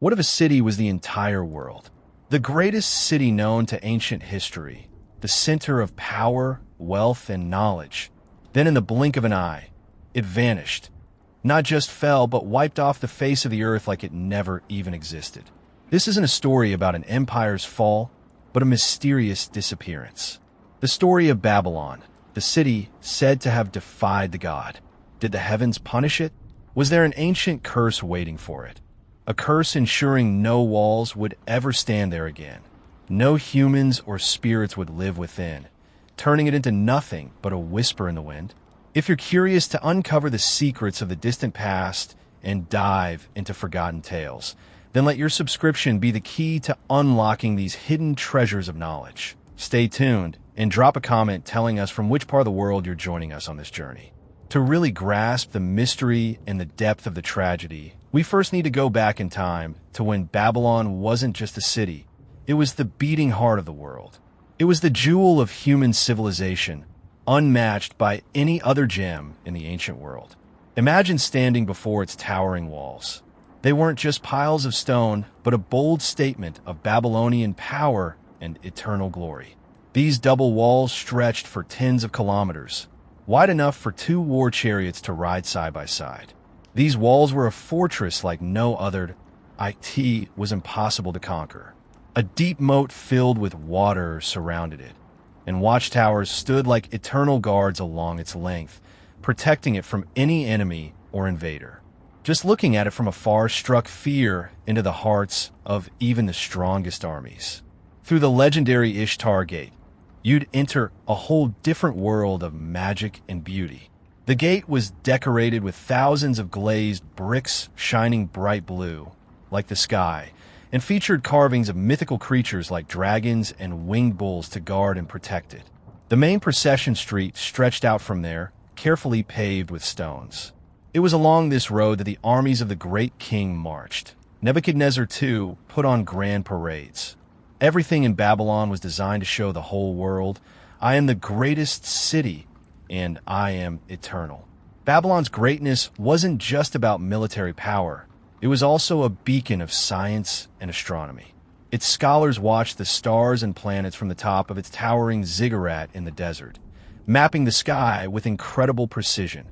What if a city was the entire world? The greatest city known to ancient history, the center of power, wealth, and knowledge. Then in the blink of an eye, it vanished. Not just fell, but wiped off the face of the earth like it never even existed. This isn't a story about an empire's fall, but a mysterious disappearance. The story of Babylon, the city said to have defied the god. Did the heavens punish it? Was there an ancient curse waiting for it? A curse ensuring no walls would ever stand there again. No humans or spirits would live within, turning it into nothing but a whisper in the wind. If you're curious to uncover the secrets of the distant past and dive into forgotten tales, then let your subscription be the key to unlocking these hidden treasures of knowledge. Stay tuned and drop a comment telling us from which part of the world you're joining us on this journey. To really grasp the mystery and the depth of the tragedy, we first need to go back in time to when Babylon wasn't just a city. It was the beating heart of the world. It was the jewel of human civilization, unmatched by any other gem in the ancient world. Imagine standing before its towering walls. They weren't just piles of stone, but a bold statement of Babylonian power and eternal glory. These double walls stretched for tens of kilometers, wide enough for 2 war chariots to ride side by side. These walls were a fortress like no other. It was impossible to conquer. A deep moat filled with water surrounded it, and watchtowers stood like eternal guards along its length, protecting it from any enemy or invader. Just looking at it from afar struck fear into the hearts of even the strongest armies. Through the legendary Ishtar Gate, you'd enter a whole different world of magic and beauty. The gate was decorated with thousands of glazed bricks shining bright blue, like the sky, and featured carvings of mythical creatures like dragons and winged bulls to guard and protect it. The main procession street stretched out from there, carefully paved with stones. It was along this road that the armies of the great king marched. Nebuchadnezzar, too, put on grand parades. Everything in Babylon was designed to show the whole world, I am the greatest city, and I am eternal. Babylon's greatness wasn't just about military power. It was also a beacon of science and astronomy. Its scholars watched the stars and planets from the top of its towering ziggurat in the desert, mapping the sky with incredible precision.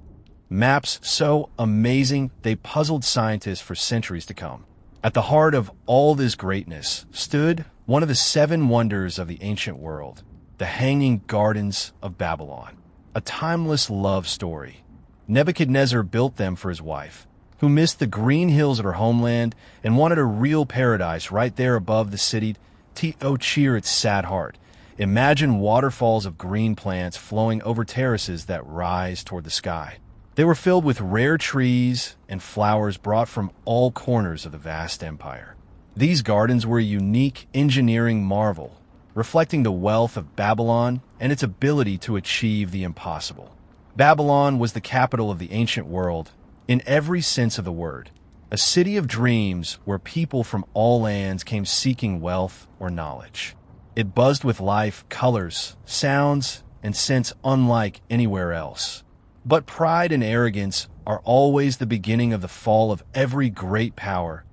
Maps so amazing they puzzled scientists for centuries to come. At the heart of all this greatness stood one of the 7 wonders of the ancient world, the Hanging Gardens of Babylon, a timeless love story. Nebuchadnezzar built them for his wife, who missed the green hills of her homeland and wanted a real paradise right there above the city to cheer its sad heart. Imagine waterfalls of green plants flowing over terraces that rise toward the sky. They were filled with rare trees and flowers brought from all corners of the vast empire. These gardens were a unique engineering marvel, reflecting the wealth of Babylon and its ability to achieve the impossible. Babylon was the capital of the ancient world in every sense of the word, a city of dreams where people from all lands came seeking wealth or knowledge. It buzzed with life, colors, sounds, and scents unlike anywhere else. But pride and arrogance are always the beginning of the fall of every great power.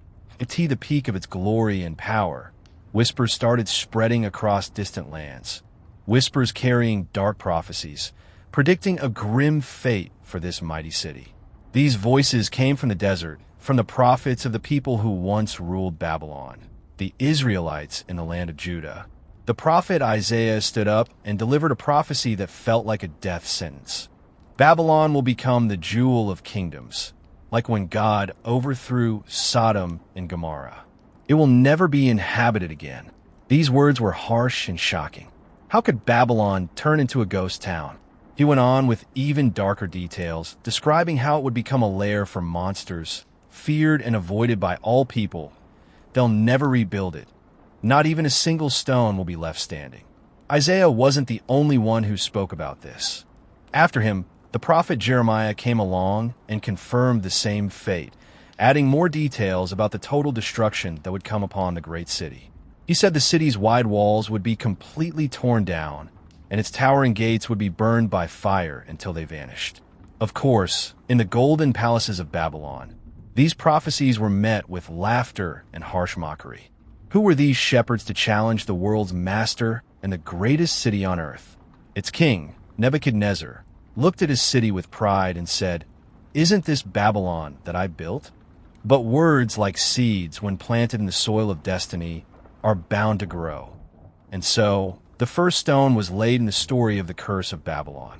At the peak of its glory and power, whispers started spreading across distant lands. Whispers carrying dark prophecies, predicting a grim fate for this mighty city. These voices came from the desert, from the prophets of the people who once ruled Babylon, the Israelites in the land of Judah. The prophet Isaiah stood up and delivered a prophecy that felt like a death sentence. Babylon will become the jewel of kingdoms, like when God overthrew Sodom and Gomorrah. It will never be inhabited again. These words were harsh and shocking. How could Babylon turn into a ghost town? He went on with even darker details, describing how it would become a lair for monsters, feared and avoided by all people. They'll never rebuild it. Not even a single stone will be left standing. Isaiah wasn't the only one who spoke about this. After him, the prophet Jeremiah came along and confirmed the same fate, adding more details about the total destruction that would come upon the great city. He said the city's wide walls would be completely torn down, and its towering gates would be burned by fire until they vanished. Of course, in the golden palaces of Babylon, These prophecies were met with laughter and harsh mockery. Who were these shepherds to challenge the world's master and the greatest city on earth? Its king, Nebuchadnezzar, looked at his city with pride and said, "Isn't this Babylon that I built?" But words, like seeds when planted in the soil of destiny, are bound to grow. And so, the first stone was laid in the story of the curse of Babylon.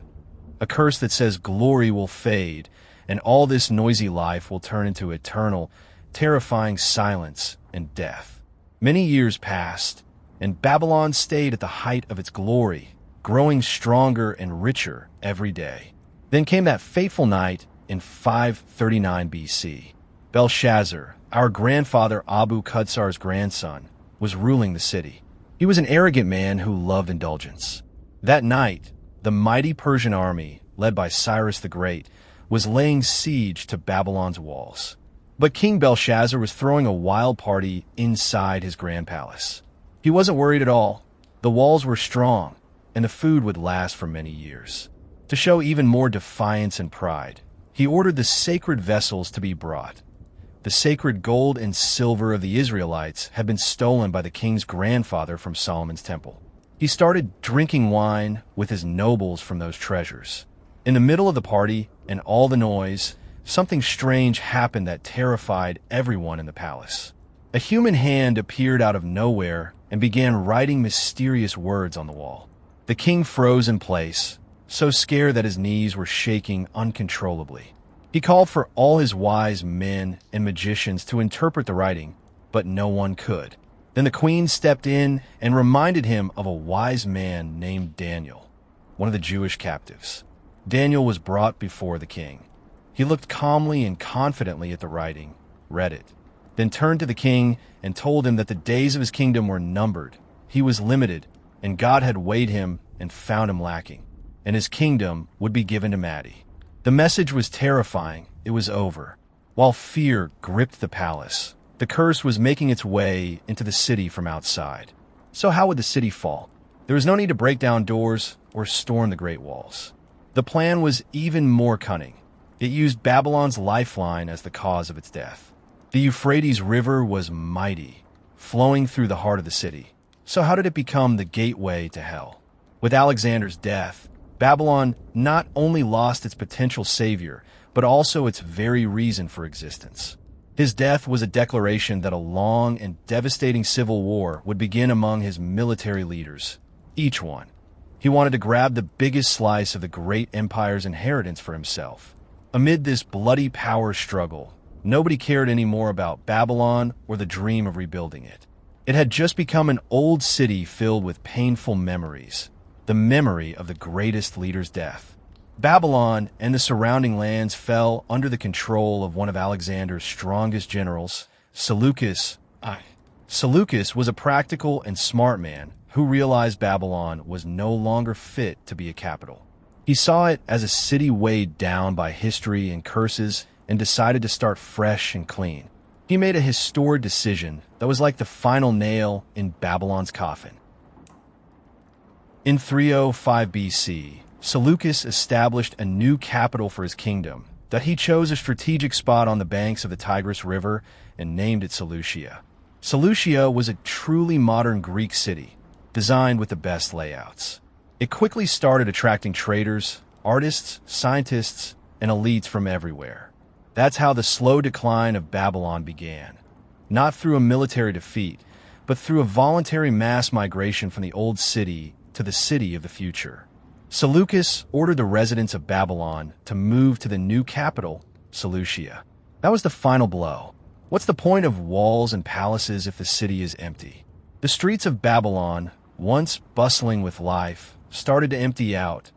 A curse that says glory will fade, and all this noisy life will turn into eternal, terrifying silence and death. Many years passed, and Babylon stayed at the height of its glory, growing stronger and richer every day. Then came that fateful night in 539 BC. Belshazzar, our grandfather Abu Qudsar's grandson, was ruling the city. He was an arrogant man who loved indulgence. That night, the mighty Persian army, led by Cyrus the Great, was laying siege to Babylon's walls. But King Belshazzar was throwing a wild party inside his grand palace. He wasn't worried at all. The walls were strong, and the food would last for many years. To show even more defiance and pride, he ordered the sacred vessels to be brought. The sacred gold and silver of the Israelites had been stolen by the king's grandfather from Solomon's temple. He started drinking wine with his nobles from those treasures. In the middle of the party and all the noise, something strange happened that terrified everyone in the palace. A human hand appeared out of nowhere and began writing mysterious words on the wall. The king froze in place, so scared that his knees were shaking uncontrollably. He called for all his wise men and magicians to interpret the writing, but no one could. Then the queen stepped in and reminded him of a wise man named Daniel, one of the Jewish captives. Daniel was brought before the king. He looked calmly and confidently at the writing, read it, then turned to the king and told him that the days of his kingdom were numbered. He was limited, and God had weighed him and found him lacking, and his kingdom would be given to Maddie. The message was terrifying. It was over. While fear gripped the palace, the curse was making its way into the city from outside. So how would the city fall? There was no need to break down doors or storm the great walls. The plan was even more cunning. It used Babylon's lifeline as the cause of its death. The Euphrates River was mighty, flowing through the heart of the city. So how did it become the gateway to hell? With Alexander's death, Babylon not only lost its potential savior, but also its very reason for existence. His death was a declaration that a long and devastating civil war would begin among his military leaders, each one. He wanted to grab the biggest slice of the great empire's inheritance for himself. Amid this bloody power struggle, nobody cared anymore about Babylon or the dream of rebuilding it. It had just become an old city filled with painful memories, the memory of the greatest leader's death. Babylon and the surrounding lands fell under the control of one of Alexander's strongest generals, Seleucus. Seleucus was a practical and smart man who realized Babylon was no longer fit to be a capital. He saw it as a city weighed down by history and curses and decided to start fresh and clean. He made a historic decision that was like the final nail in Babylon's coffin. In 305 BC, Seleucus established a new capital for his kingdom that he chose a strategic spot on the banks of the Tigris River and named it Seleucia. Seleucia was a truly modern Greek city, designed with the best layouts. It quickly started attracting traders, artists, scientists, and elites from everywhere. That's how the slow decline of Babylon began. Not through a military defeat, but through a voluntary mass migration from the old city to the city of the future. Seleucus ordered the residents of Babylon to move to the new capital, Seleucia. That was the final blow. What's the point of walls and palaces if the city is empty? The streets of Babylon, once bustling with life, started to empty out.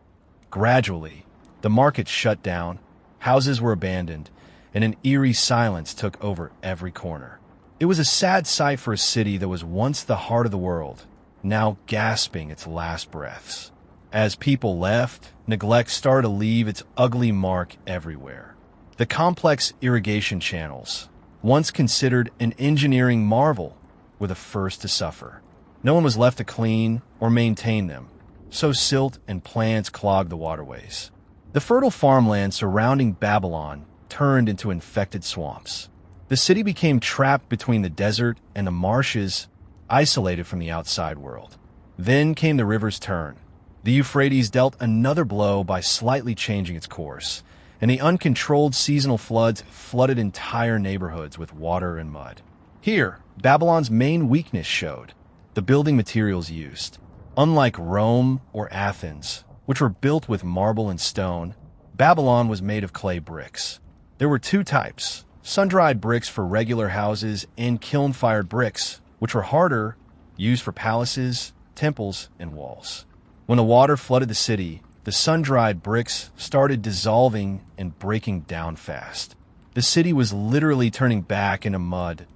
Gradually, the markets shut down, houses were abandoned, and an eerie silence took over every corner. It was a sad sight for a city that was once the heart of the world, now gasping its last breaths. As people left, neglect started to leave its ugly mark everywhere. The complex irrigation channels, once considered an engineering marvel, were the first to suffer. No one was left to clean or maintain them, so silt and plants clogged the waterways. The fertile farmland surrounding Babylon turned into infected swamps. The city became trapped between the desert and the marshes, isolated from the outside world. Then came the river's turn. The Euphrates dealt another blow by slightly changing its course, and the uncontrolled seasonal floods flooded entire neighborhoods with water and mud. Here, Babylon's main weakness showed: the building materials used. Unlike Rome or Athens, which were built with marble and stone, Babylon was made of clay bricks. There were two types: sun-dried bricks for regular houses and kiln-fired bricks, which were harder, used for palaces, temples, and walls. When the water flooded the city, the sun-dried bricks started dissolving and breaking down fast. The city was literally turning back into mud.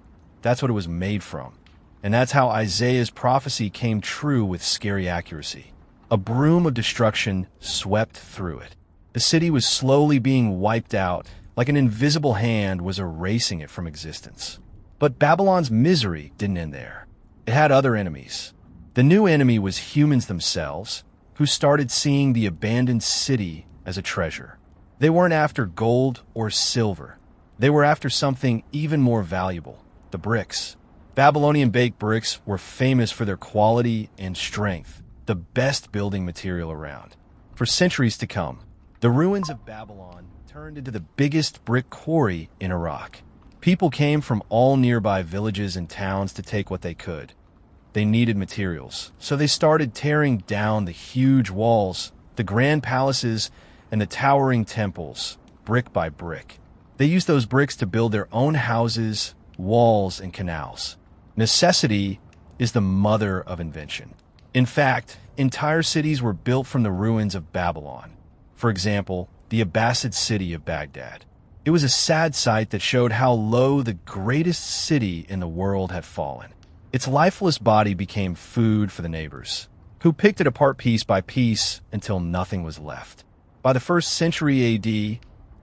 That's what it was made from. And that's how Isaiah's prophecy came true with scary accuracy. A broom of destruction swept through it. The city was slowly being wiped out, like an invisible hand was erasing it from existence. But Babylon's misery didn't end there. It had other enemies. The new enemy was humans themselves, who started seeing the abandoned city as a treasure. They weren't after gold or silver. They were after something even more valuable: the bricks. Babylonian baked bricks were famous for their quality and strength, the best building material around. For centuries to come, the ruins of Babylon turned into the biggest brick quarry in Iraq. People came from all nearby villages and towns to take what they could. They needed materials, so they started tearing down the huge walls, the grand palaces, and the towering temples, brick by brick. They used those bricks to build their own houses, walls, and canals. Necessity is the mother of invention. In fact, entire cities were built from the ruins of Babylon. For example, the Abbasid city of Baghdad. It was a sad sight that showed how low the greatest city in the world had fallen. Its lifeless body became food for the neighbors, who picked it apart piece by piece until nothing was left. By the 1st century AD,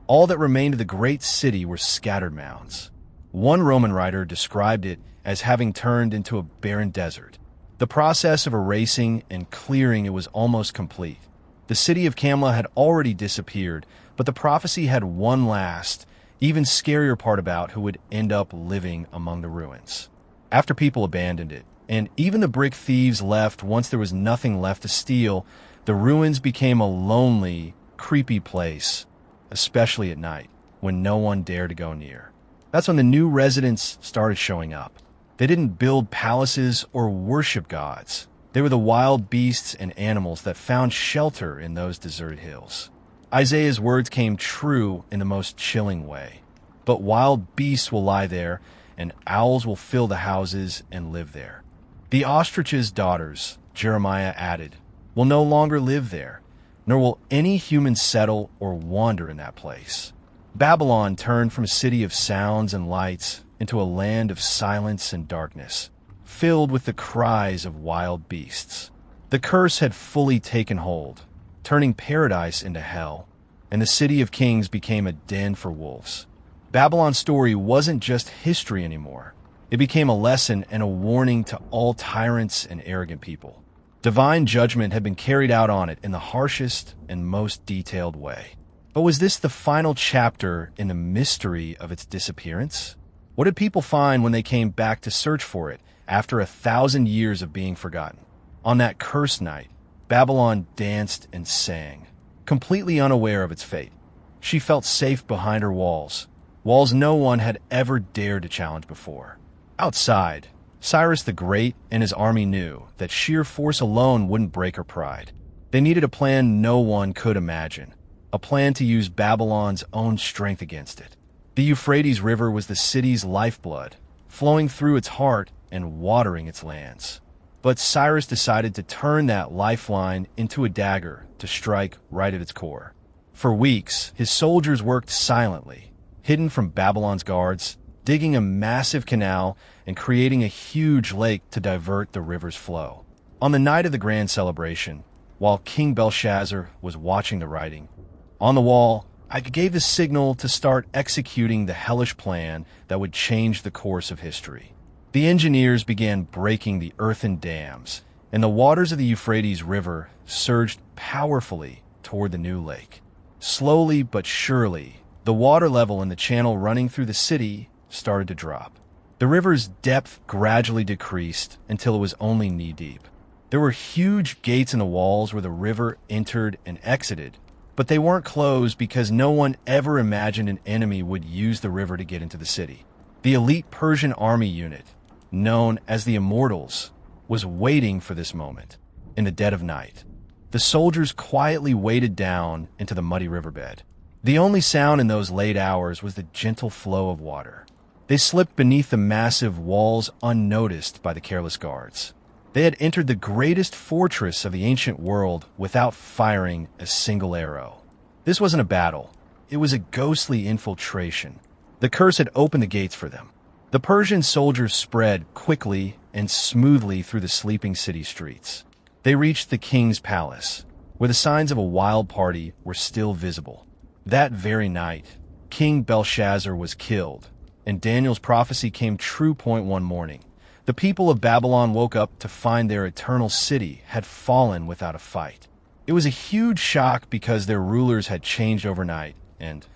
all that remained of the great city were scattered mounds. One Roman writer described it as having turned into a barren desert. The process of erasing and clearing it was almost complete. The city of Kamla had already disappeared, but the prophecy had one last, even scarier part about who would end up living among the ruins. After people abandoned it, and even the brick thieves left once there was nothing left to steal, the ruins became a lonely, creepy place, especially at night, when no one dared to go near. That's when the new residents started showing up. They didn't build palaces or worship gods. They were the wild beasts and animals that found shelter in those deserted hills. Isaiah's words came true in the most chilling way. But wild beasts will lie there, and owls will fill the houses and live there. The ostrich's daughters, Jeremiah added, will no longer live there, nor will any human settle or wander in that place. Babylon turned from a city of sounds and lights into a land of silence and darkness, filled with the cries of wild beasts. The curse had fully taken hold, turning paradise into hell, and the city of kings became a den for wolves. Babylon's story wasn't just history anymore. It became a lesson and a warning to all tyrants and arrogant people. Divine judgment had been carried out on it in the harshest and most detailed way. But was this the final chapter in the mystery of its disappearance? What did people find when they came back to search for it after 1,000 years of being forgotten? On that cursed night, Babylon danced and sang, completely unaware of its fate. She felt safe behind her walls no one had ever dared to challenge before. Outside, Cyrus the Great and his army knew that sheer force alone wouldn't break her pride. They needed a plan no one could imagine, a plan to use Babylon's own strength against it. The Euphrates River was the city's lifeblood, flowing through its heart and watering its lands. But Cyrus decided to turn that lifeline into a dagger to strike right at its core. For weeks, his soldiers worked silently, hidden from Babylon's guards, digging a massive canal and creating a huge lake to divert the river's flow. On the night of the grand celebration, while King Belshazzar was watching the writing, on the wall, I gave the signal to start executing the hellish plan that would change the course of history. The engineers began breaking the earthen dams, and the waters of the Euphrates River surged powerfully toward the new lake. Slowly but surely, the water level in the channel running through the city started to drop. The river's depth gradually decreased until it was only knee-deep. There were huge gates in the walls where the river entered and exited, but they weren't closed because no one ever imagined an enemy would use the river to get into the city. The elite Persian army unit, known as the Immortals, was waiting for this moment. In the dead of night, the soldiers quietly waded down into the muddy riverbed. The only sound in those late hours was the gentle flow of water. They slipped beneath the massive walls unnoticed by the careless guards. They had entered the greatest fortress of the ancient world without firing a single arrow. This wasn't a battle. It was a ghostly infiltration. The curse had opened the gates for them. The Persian soldiers spread quickly and smoothly through the sleeping city streets. They reached the king's palace, where the signs of a wild party were still visible. That very night, King Belshazzar was killed, and Daniel's prophecy came true. One morning, the people of Babylon woke up to find their eternal city had fallen without a fight. It was a huge shock because their rulers had changed overnight, and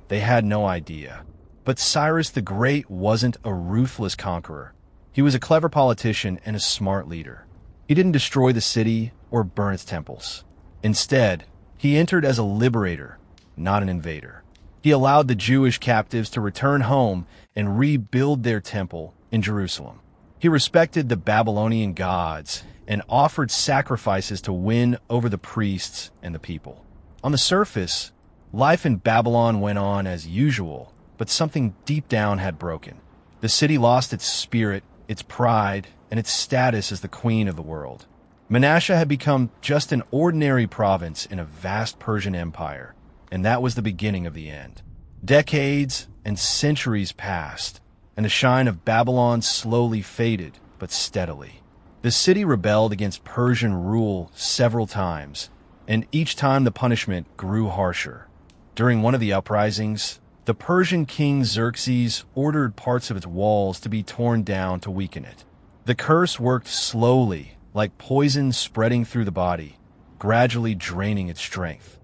they had no idea. But Cyrus the Great wasn't a ruthless conqueror. He was a clever politician and a smart leader. He didn't destroy the city or burn its temples. Instead, he entered as a liberator, not an invader. He allowed the Jewish captives to return home and rebuild their temple in Jerusalem. He respected the Babylonian gods and offered sacrifices to win over the priests and the people. On the surface, life in Babylon went on as usual, but something deep down had broken. The city lost its spirit, its pride, and its status as the queen of the world. Manasseh had become just an ordinary province in a vast Persian empire, and that was the beginning of the end. Decades and centuries passed, and the shine of Babylon slowly faded, but steadily. The city rebelled against Persian rule several times, and each time the punishment grew harsher. During one of the uprisings, the Persian king Xerxes ordered parts of its walls to be torn down to weaken it. The curse worked slowly, like poison spreading through the body, gradually draining its strength.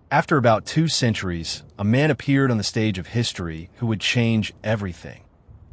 After about 2 centuries, a man appeared on the stage of history who would change everything.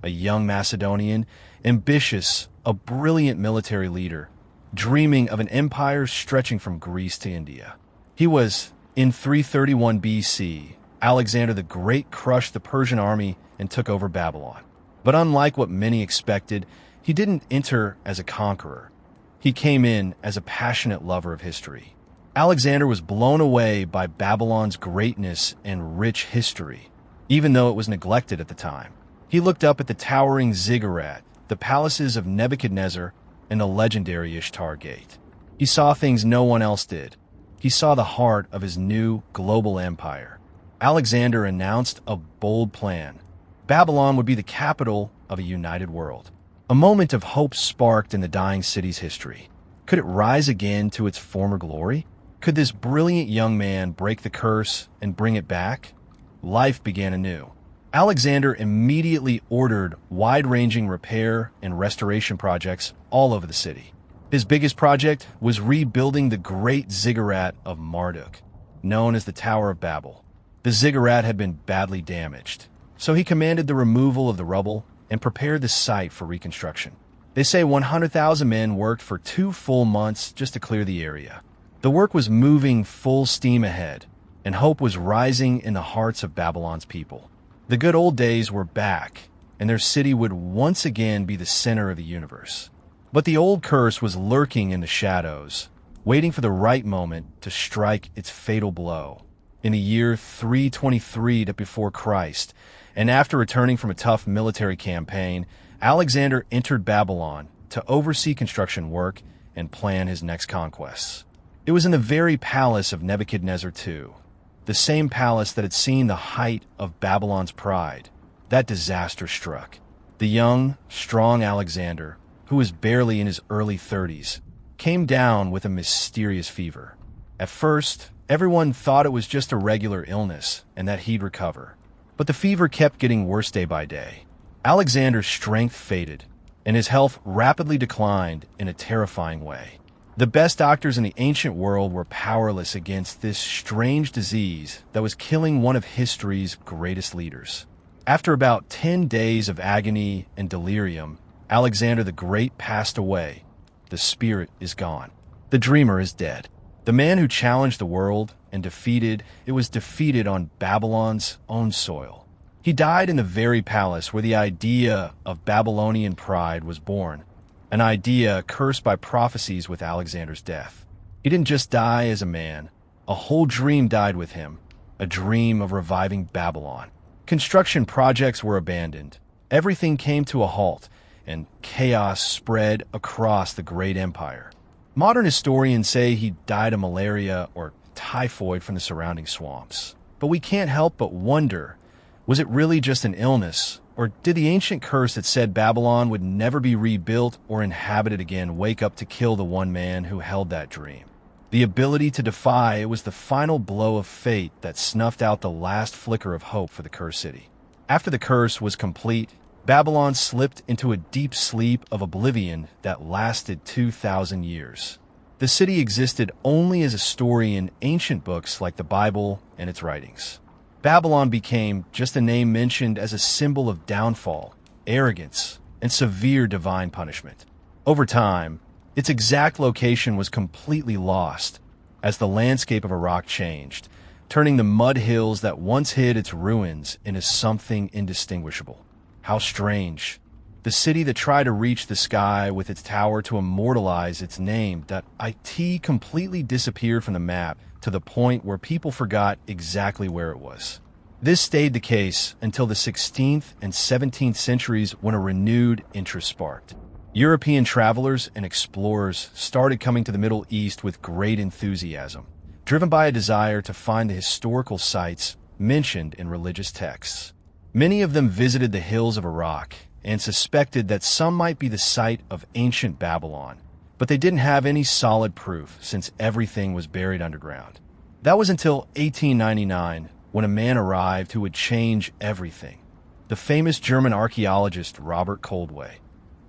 A young Macedonian, ambitious, a brilliant military leader, dreaming of an empire stretching from Greece to India. He was, in 331 BC, Alexander the Great crushed the Persian army and took over Babylon. But unlike what many expected, he didn't enter as a conqueror. He came in as a passionate lover of history. Alexander was blown away by Babylon's greatness and rich history, even though it was neglected at the time. He looked up at the towering ziggurat, the palaces of Nebuchadnezzar, and the legendary Ishtar Gate. He saw things no one else did. He saw the heart of his new global empire. Alexander announced a bold plan. Babylon would be the capital of a united world. A moment of hope sparked in the dying city's history. Could it rise again to its former glory? Could this brilliant young man break the curse and bring it back? Life began anew. Alexander immediately ordered wide-ranging repair and restoration projects all over the city. His biggest project was rebuilding the great ziggurat of Marduk, known as the Tower of Babel. The ziggurat had been badly damaged, so he commanded the removal of the rubble and prepared the site for reconstruction. They say 100,000 men worked for 2 full months just to clear the area. The work was moving full steam ahead, and hope was rising in the hearts of Babylon's people. The good old days were back, and their city would once again be the center of the universe. But the old curse was lurking in the shadows, waiting for the right moment to strike its fatal blow. In the year 323 before Christ, and after returning from a tough military campaign, Alexander entered Babylon to oversee construction work and plan his next conquests. It was in the very palace of Nebuchadnezzar II, the same palace that had seen the height of Babylon's pride. That disaster struck. The young, strong Alexander, who was barely in his early 30s, came down with a mysterious fever. At first, everyone thought it was just a regular illness and that he'd recover. But the fever kept getting worse day by day. Alexander's strength faded, and his health rapidly declined in a terrifying way. The best doctors in the ancient world were powerless against this strange disease that was killing one of history's greatest leaders. After about 10 days of agony and delirium, Alexander the Great passed away. The spirit is gone. The dreamer is dead. The man who challenged the world and was defeated on Babylon's own soil. He died in the very palace where the idea of Babylonian pride was born, an idea cursed by prophecies with Alexander's death. He didn't just die as a man. A whole dream died with him, a dream of reviving Babylon. Construction projects were abandoned. Everything came to a halt, and chaos spread across the great empire. Modern historians say he died of malaria or typhoid from the surrounding swamps. But we can't help but wonder, was it really just an illness, or did the ancient curse that said Babylon would never be rebuilt or inhabited again wake up to kill the one man who held that dream? The ability to defy was the final blow of fate that snuffed out the last flicker of hope for the cursed city. After the curse was complete, Babylon slipped into a deep sleep of oblivion that lasted 2,000 years. The city existed only as a story in ancient books like the Bible and its writings. Babylon became just a name mentioned as a symbol of downfall, arrogance, and severe divine punishment. Over time, its exact location was completely lost as the landscape of Iraq changed, turning the mud hills that once hid its ruins into something indistinguishable. How strange. The city that tried to reach the sky with its tower to immortalize its name, that it completely disappeared from the map to the point where people forgot exactly where it was. This stayed the case until the 16th and 17th centuries when a renewed interest sparked. European travelers and explorers started coming to the Middle East with great enthusiasm, driven by a desire to find the historical sites mentioned in religious texts. Many of them visited the hills of Iraq and suspected that some might be the site of ancient Babylon, but they didn't have any solid proof since everything was buried underground. That was until 1899, when a man arrived who would change everything. The famous German archaeologist Robert Koldewey.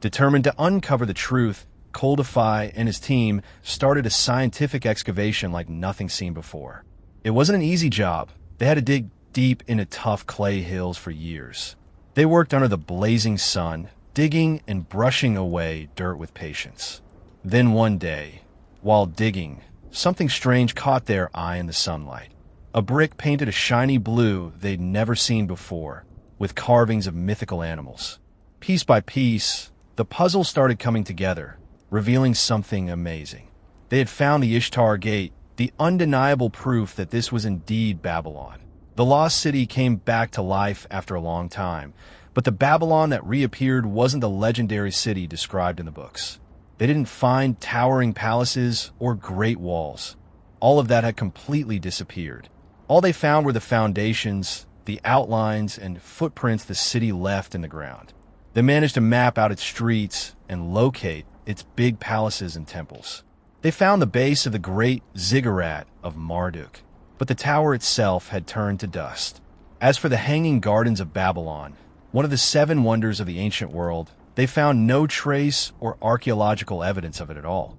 Determined to uncover the truth, Koldewey and his team started a scientific excavation like nothing seen before. It wasn't an easy job. They had to dig deep into tough clay hills for years. They worked under the blazing sun, digging and brushing away dirt with patience. Then one day, while digging, something strange caught their eye in the sunlight. A brick painted a shiny blue they'd never seen before, with carvings of mythical animals. Piece by piece, the puzzle started coming together, revealing something amazing. They had found the Ishtar Gate, the undeniable proof that this was indeed Babylon. The lost city came back to life after a long time, but the Babylon that reappeared wasn't the legendary city described in the books. They didn't find towering palaces or great walls. All of that had completely disappeared. All they found were the foundations, the outlines, and footprints the city left in the ground. They managed to map out its streets and locate its big palaces and temples. They found the base of the great ziggurat of Marduk, but the tower itself had turned to dust. As for the hanging gardens of Babylon, one of the 7 wonders of the ancient world, they found no trace or archaeological evidence of it at all.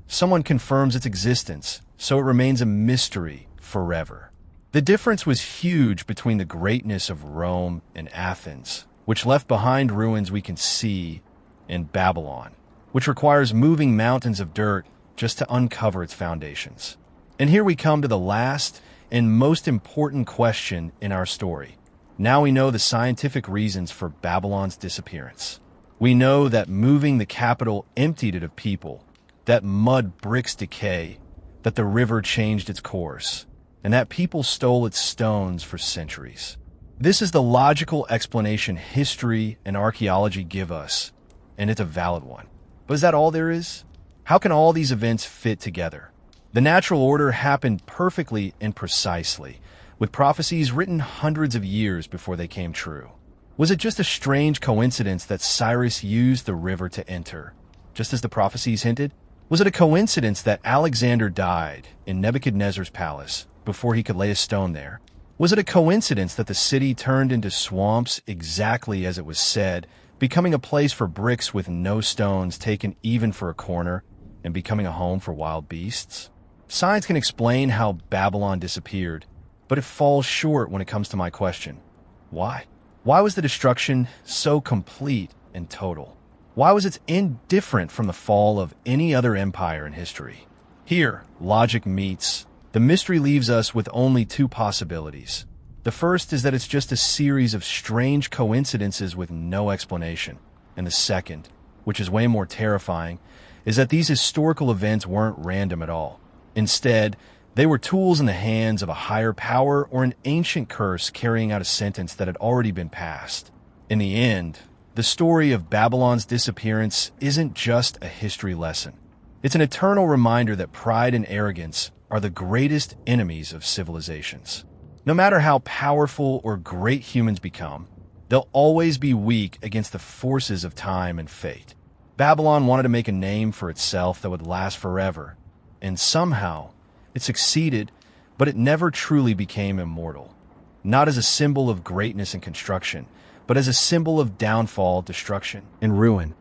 Someone confirms its existence, so it remains a mystery forever. The difference was huge between the greatness of Rome and Athens, which left behind ruins we can see, and Babylon, which requires moving mountains of dirt just to uncover its foundations. And here we come to the last and most important question in our story. Now we know the scientific reasons for Babylon's disappearance. We know that moving the capital emptied it of people, that mud bricks decay, that the river changed its course, and that people stole its stones for centuries. This is the logical explanation history and archaeology give us, and it's a valid one. But is that all there is? How can all these events fit together? The natural order happened perfectly and precisely, with prophecies written hundreds of years before they came true. Was it just a strange coincidence that Cyrus used the river to enter, just as the prophecies hinted? Was it a coincidence that Alexander died in Nebuchadnezzar's palace before he could lay a stone there? Was it a coincidence that the city turned into swamps exactly as it was said, becoming a place for bricks with no stones taken even for a corner, and becoming a home for wild beasts? Science can explain how Babylon disappeared, but it falls short when it comes to my question. Why? Why was the destruction so complete and total? Why was its end different from the fall of any other empire in history? Here, logic meets. The mystery leaves us with only two possibilities. The first is that it's just a series of strange coincidences with no explanation. And the second, which is way more terrifying, is that these historical events weren't random at all. Instead, they were tools in the hands of a higher power or an ancient curse carrying out a sentence that had already been passed. In the end, the story of Babylon's disappearance isn't just a history lesson. It's an eternal reminder that pride and arrogance are the greatest enemies of civilizations. No matter how powerful or great humans become, they'll always be weak against the forces of time and fate. Babylon wanted to make a name for itself that would last forever, and somehow it succeeded, but it never truly became immortal. Not as a symbol of greatness and construction, but as a symbol of downfall, destruction, and ruin.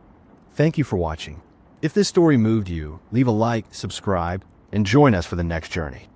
Thank you for watching. If this story moved you, leave a like, subscribe, and join us for the next journey.